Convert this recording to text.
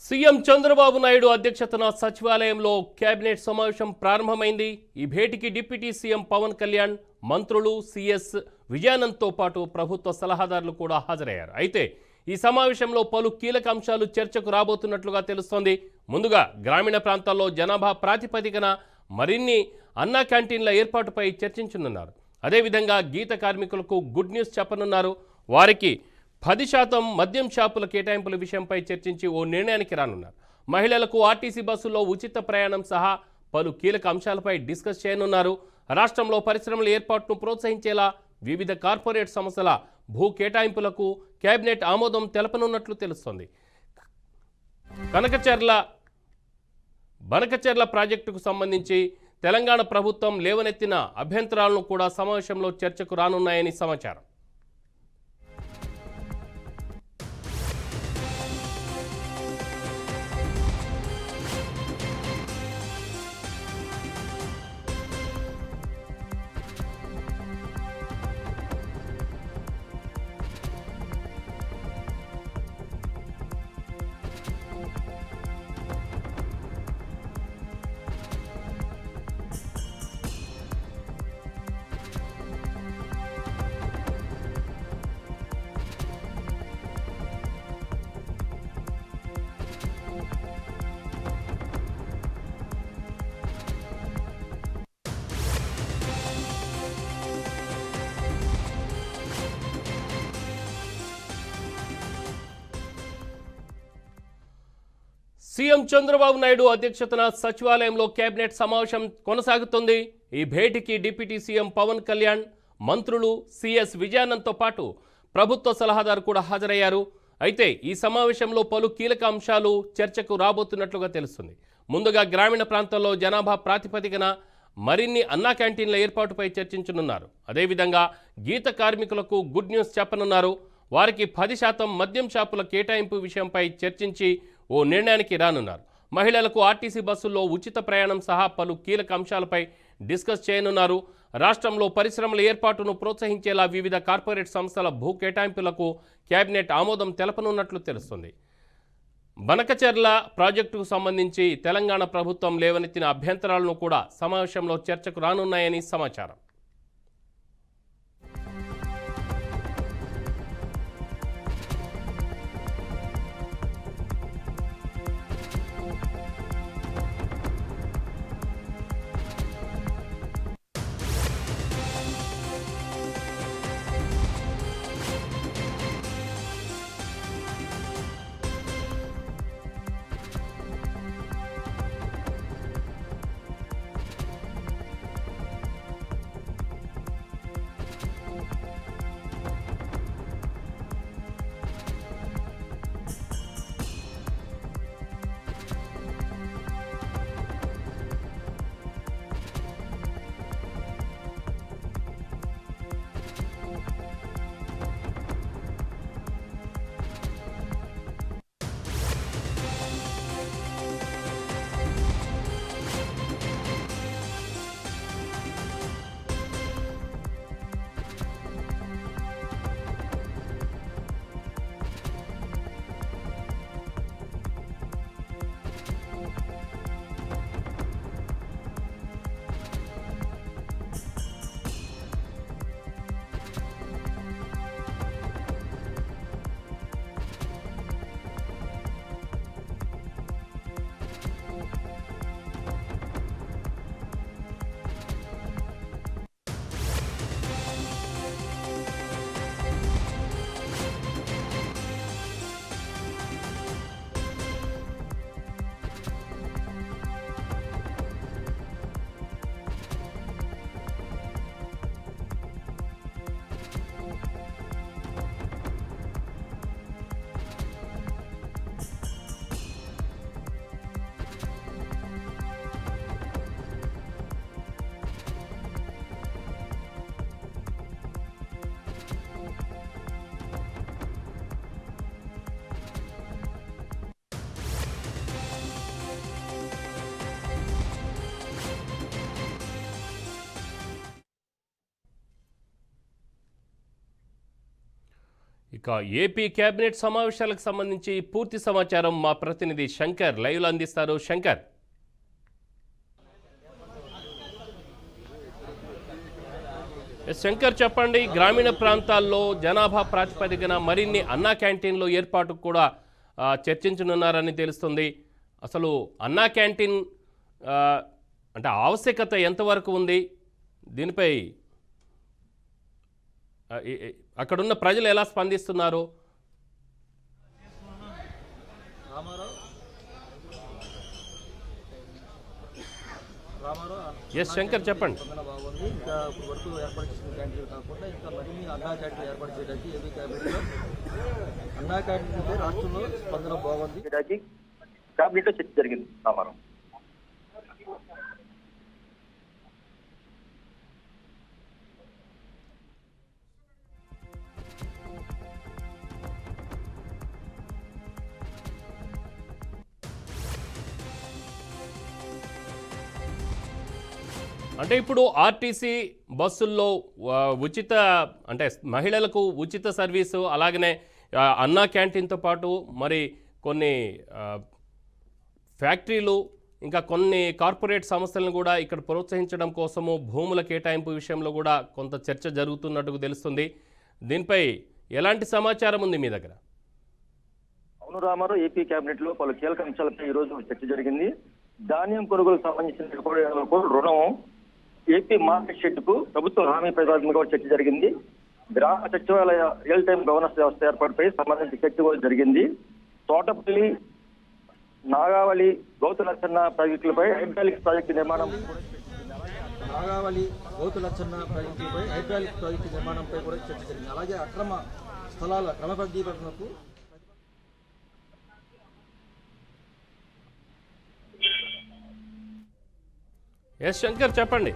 CM Chandrababu Naidu అధ్యక్షతన సచివాలయంలో cabinet సమావేశం ప్రారంభమైంది. ఈ భేటీకి డిప్యూటీ సీఎం పవన్ కళ్యాణ్, మంత్రులు, సీఎస్ విజయానంద్తో పాటు ప్రభుత్వ సలహాదారులు కూడా హాజరయ్యారు. అయితే ఈ సమావేశంలో పలు కీలక అంశాలు చర్చకు రాబోతున్నట్లుగా తెలుస్తోంది. ముందుగా గ్రామీణ ప్రాంతాల్లో జనాభా ప్రాతిపదికన మరిన్ని అన్నా క్యాంటీన్ల ఏర్పాటుపై చర్చించనున్నారు. అదేవిధంగా గీత కార్మికులకు గుడ్ న్యూస్ చెప్పనున్నారు. వారికి 10% మద్యం షాపుల కేటాయింపుల విషయంపై చర్చించి ఓ నిర్ణయానికి రానున్నారు. మహిళలకు ఆర్టీసీ బస్సుల్లో ఉచిత ప్రయాణం సహా పలు కీలక అంశాలపై డిస్కస్ చేయనున్నారు. రాష్ట్రంలో పరిశ్రమల ఏర్పాటును ప్రోత్సహించేలా వివిధ కార్పొరేట్ సంస్థల భూ కేటాయింపులకు కేబినెట్ ఆమోదం తెలపనున్నట్లు తెలుస్తోంది. బనకచెర్ల ప్రాజెక్టుకు సంబంధించి తెలంగాణ ప్రభుత్వం లేవనెత్తిన అభ్యంతరాలను కూడా సమావేశంలో చర్చకు రానున్నాయని సమాచారం. సీఎం చంద్రబాబు నాయుడు అధ్యక్షతన సచివాలయంలో కేబినెట్ సమావేశం కొనసాగుతుంది. ఈ భేటీకి డిప్యూటీ సీఎం పవన్ కళ్యాణ్, మంత్రులు, సీఎస్ విజయానంద్తో పాటు ప్రభుత్వ సలహాదారు కూడా హాజరయ్యారు. అయితే ఈ సమావేశంలో పలు కీలక అంశాలు చర్చకు రాబోతున్నట్లుగా తెలుస్తుంది. ముందుగా గ్రామీణ ప్రాంతాల్లో జనాభా ప్రాతిపదికన మరిన్ని అన్నా క్యాంటీన్ల ఏర్పాటుపై చర్చించనున్నారు. అదేవిధంగా గీత కార్మికులకు గుడ్ న్యూస్ చెప్పనున్నారు. వారికి 10% మద్యం షాపుల కేటాయింపు విషయంపై చర్చించి ఓ నిర్ణయానికి రానున్నారు. మహిళలకు ఆర్టీసీ బస్సుల్లో ఉచిత ప్రయాణం సహా పలు కీలక అంశాలపై డిస్కస్ చేయనున్నారు. రాష్ట్రంలో పరిశ్రమల ఏర్పాటును ప్రోత్సహించేలా వివిధ కార్పొరేట్ సంస్థల భూ కేటాయింపులకు కేబినెట్ ఆమోదం తెలపనున్నట్లు తెలుస్తుంది. బనకచెర్ల ప్రాజెక్టుకు సంబంధించి తెలంగాణ ప్రభుత్వం లేవనెత్తిన అభ్యంతరాలను కూడా సమావేశంలో చర్చకు రానున్నాయని సమాచారం. ఇక ఏపీ కేబినెట్ సమావేశాలకు సంబంధించి పూర్తి సమాచారం మా ప్రతినిధి శంకర్ లైవ్లో అందిస్తారు. శంకర్, చెప్పండి. గ్రామీణ ప్రాంతాల్లో జనాభా ప్రాతిపదికన మరిన్ని అన్నా క్యాంటీన్లు ఏర్పాటుకు కూడా చర్చించనున్నారని తెలుస్తుంది. అసలు అన్నా క్యాంటీన్ అంటే ఆవశ్యకత ఎంతవరకు ఉంది? దీనిపై అక్కడున్న ప్రజలు ఎలా స్పందిస్తున్నారు? ఎస్ శంకర్, చెప్పండి. బాగుంది. ఇంకా ఇప్పుడు వరకు ఏర్పాటు చేసిన క్యాంటీన్లు కాకుండా ఇంకా మరిన్ని అన్నా క్యాంటీన్లు ఏర్పాటు చేయడానికి ఏపీ క్యాబినెట్లో అన్నా క్యాంటీన్ రాష్ట్రంలో స్పందన బాగుంది. క్యాబినెట్లో చర్చ జరిగింది. రామారావు అంటే ఇప్పుడు ఆర్టీసీ బస్సుల్లో ఉచిత అంటే మహిళలకు ఉచిత సర్వీసు, అలాగనే అన్నా క్యాంటీన్తో పాటు మరి కొన్ని ఫ్యాక్టరీలు, ఇంకా కొన్ని కార్పొరేట్ సంస్థలను కూడా ఇక్కడ ప్రోత్సహించడం కోసము భూముల కేటాయింపు విషయంలో కూడా కొంత చర్చ జరుగుతున్నట్టుగా తెలుస్తుంది. దీనిపై ఎలాంటి సమాచారం ఉంది మీ దగ్గర? అవును రామారావు, ఏపీ కేబినెట్ లో పలు కీలక అంశాలపై ఈ రోజు చర్చ జరిగింది. ధాన్యం కొనుగోలు సంబంధించిన రుణం ఏపీ మార్కెట్ షెడ్ కు ప్రభుత్వం హామీ ప్రతిపాదనగా చర్చ జరిగింది. గ్రామ సచివాలయ రియల్ టైం గవర్నెన్స్ వ్యవస్థ ఏర్పాటుపై సంబంధించి చర్చ కూడా జరిగింది. తోటపల్లి, నాగావళి, గౌతులచ్చన్న ప్రాజెక్టులపై హైడ్రాలిక్స్ ప్రాజెక్టు నిర్మాణం నిర్మాణంపై కూడా చర్చ జరిగింది. అలాగే అక్రమ స్థలాల క్రమబద్ధీకరణకు ఎస్ శంకర్, చెప్పండి.